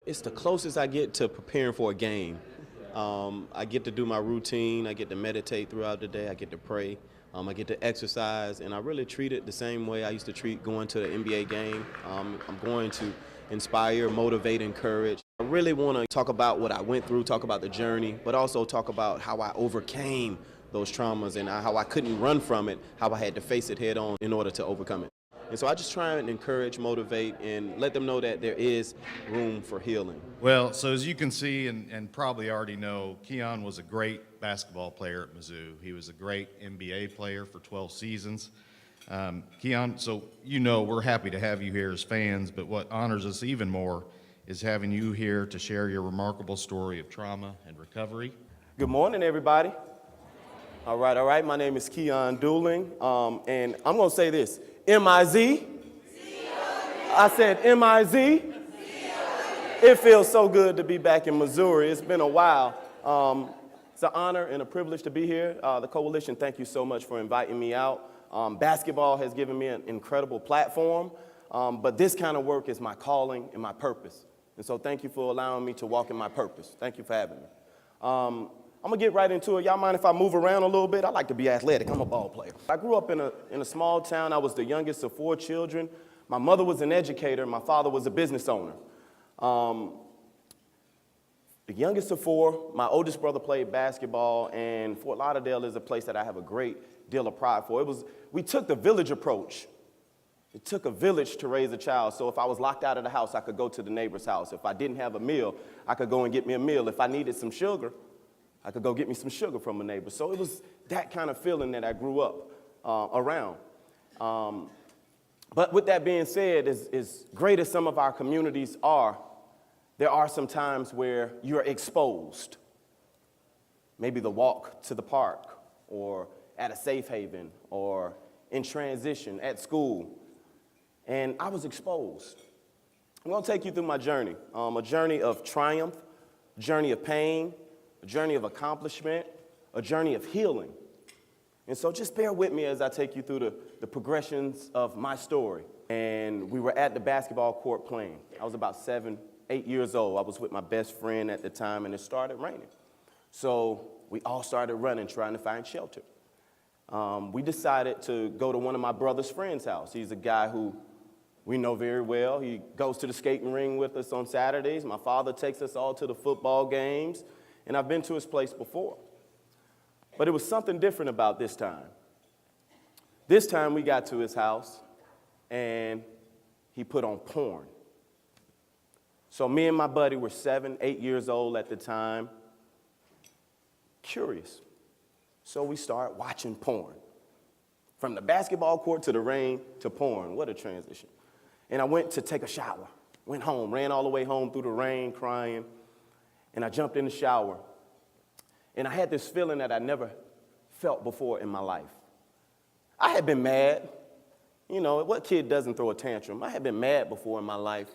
It's the closest I get to preparing for a game. I get to do my routine. I get to meditate throughout the day. I get to pray. I get to exercise, and I really treat it the same way I used to treat going to the NBA game. I'm going to inspire, motivate, encourage. I really want to talk about what I went through, talk about the journey, but also talk about how I overcame those traumas and how I couldn't run from it, how I had to face it head on in order to overcome it. And so I just try and encourage, motivate, and let them know that there is room for healing. Well, so as you can see and probably already know, Keyon was a great basketball player at Mizzou. He was a great NBA player for 12 seasons. Keyon, so you know we're happy to have you here as fans, but what honors us even more is having you here to share your remarkable story of trauma and recovery. Good morning, everybody. All right. My name is Keyon Dooling, and I'm going to say this. M-I-Z. I said M-I-Z. It feels so good to be back in Missouri. It's been a while. It's an honor and a privilege to be here. The Coalition, thank you so much for inviting me out. Basketball has given me an incredible platform, but this kind of work is my calling and my purpose. And so thank you for allowing me to walk in my purpose. Thank you for having me. I'm going to get right into it. Y'all mind if I move around a little bit? I like to be athletic. I'm a ball player. I grew up in a small town. I was the youngest of 4 children. My mother was an educator. My father was a business owner. The youngest of 4, my oldest brother played basketball, and Fort Lauderdale is a place that I have a great deal of pride for. We took the village approach. It took a village to raise a child. So if I was locked out of the house, I could go to the neighbor's house. If I didn't have a meal, I could go and get me a meal. If I needed some sugar, I could go get me some sugar from a neighbor. So it was that kind of feeling that I grew up around. But with that being said, as great as some of our communities are, there are some times where you're exposed. Maybe the walk to the park, or at a safe haven, or in transition at school. And I was exposed. I'm going to take you through my journey, a journey of triumph, a journey of pain, a journey of accomplishment, a journey of healing. And so just bear with me as I take you through the progressions of my story. And we were at the basketball court playing. I was about 7, 8 years old. I was with my best friend at the time, and it started raining. So we all started running, trying to find shelter. We decided to go to one of my brother's friend's house. He's a guy who we know very well. He goes to the skating ring with us on Saturdays. My father takes us all to the football games. And I've been to his place before. But it was something different about this time. This time we got to his house, and he put on porn. So me and my buddy were 7, 8 years old at the time, curious. So we started watching porn. From the basketball court to the rain to porn. What a transition. And I went to take a shower. Went home, ran all the way home through the rain, crying. And I jumped in the shower, and I had this feeling that I never felt before in my life. I had been mad. You know, what kid doesn't throw a tantrum? I had been mad before in my life,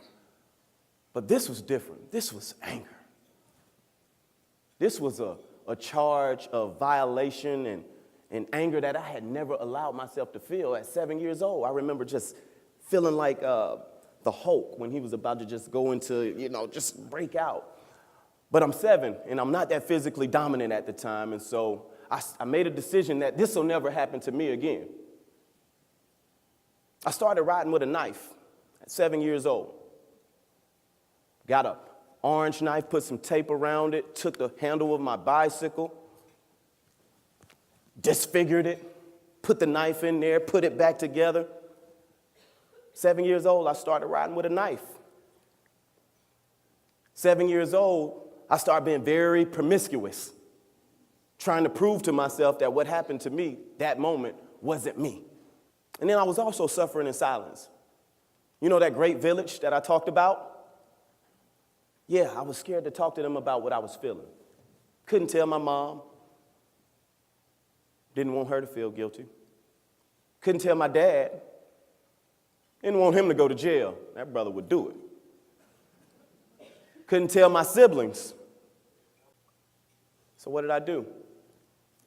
but this was different. This was anger. This was a charge of violation and anger that I had never allowed myself to feel at 7 years old. I remember just feeling like the Hulk when he was about to just go into, just break out. But I'm 7, and I'm not that physically dominant at the time, and so I made a decision that this will never happen to me again. I started riding with a knife at 7 years old. Got an orange knife, put some tape around it, took the handle of my bicycle, disfigured it, put the knife in there, put it back together. 7 years old, I started riding with a knife. 7 years old, I started being very promiscuous, trying to prove to myself that what happened to me that moment wasn't me. And then I was also suffering in silence. You know that great village that I talked about? Yeah, I was scared to talk to them about what I was feeling. Couldn't tell my mom. Didn't want her to feel guilty. Couldn't tell my dad. Didn't want him to go to jail. That brother would do it. Couldn't tell my siblings. So what did I do?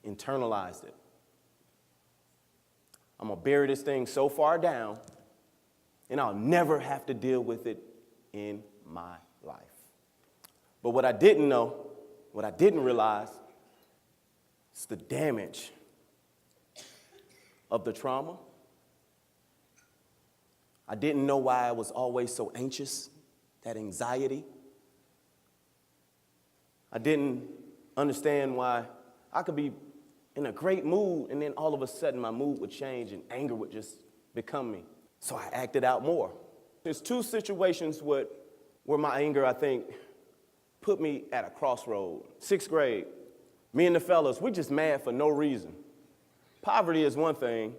Internalized it. I'm going to bury this thing so far down, and I'll never have to deal with it in my life. But what I didn't know, what I didn't realize, is the damage of the trauma. I didn't know why I was always so anxious, that anxiety. I didn't understand why I could be in a great mood and then all of a sudden my mood would change and anger would just become me. So I acted out more. There's two situations where my anger, I think, put me at a crossroad. 6th grade, me and the fellas, we just mad for no reason. Poverty is one thing.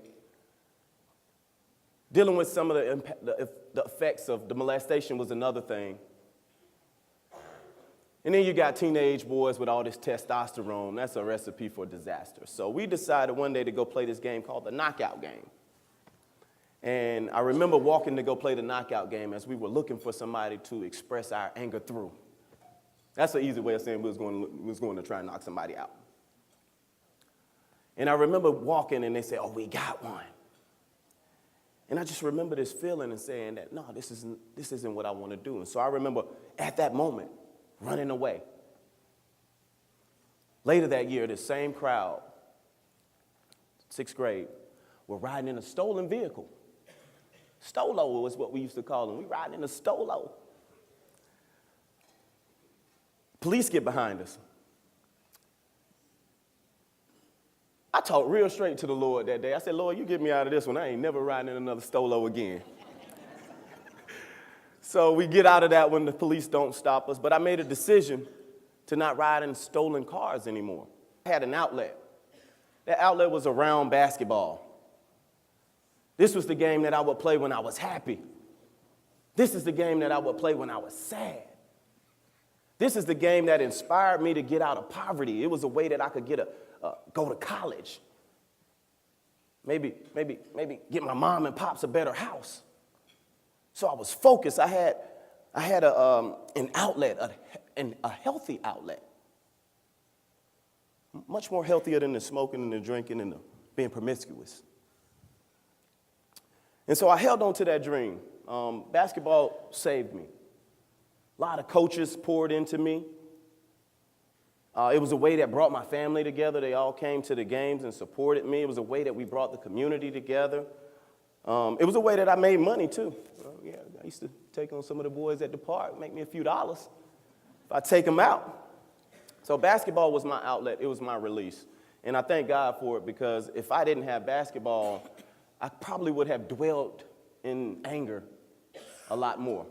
Dealing with some of the effects of the molestation was another thing. And then you got teenage boys with all this testosterone. That's a recipe for disaster. So we decided one day to go play this game called the knockout game. And I remember walking to go play the knockout game as we were looking for somebody to express our anger through. That's an easy way of saying we was going to try and knock somebody out. And I remember walking and they said, oh, we got one. And I just remember this feeling and saying that, no, this isn't what I want to do. And so I remember at that moment running away. Later that year, this same crowd, 6th grade, were riding in a stolen vehicle. Stolo was what we used to call them. We riding in a stolo. Police get behind us. I talked real straight to the Lord that day. I said, Lord, you get me out of this one. I ain't never riding in another stolo again. So we get out of that when the police don't stop us. But I made a decision to not ride in stolen cars anymore. I had an outlet. That outlet was around basketball. This was the game that I would play when I was happy. This is the game that I would play when I was sad. This is the game that inspired me to get out of poverty. It was a way that I could go to college. Maybe get my mom and pops a better house. So I was focused. I had an outlet, a healthy outlet. Much more healthier than the smoking and the drinking and the being promiscuous. And so I held on to that dream. Basketball saved me. A lot of coaches poured into me. It was a way that brought my family together. They all came to the games and supported me. It was a way that we brought the community together. It was a way that I made money, too. Yeah, I used to take on some of the boys at the park, make me a few dollars if I take them out. So basketball was my outlet. It was my release. And I thank God for it because if I didn't have basketball, I probably would have dwelled in anger a lot more.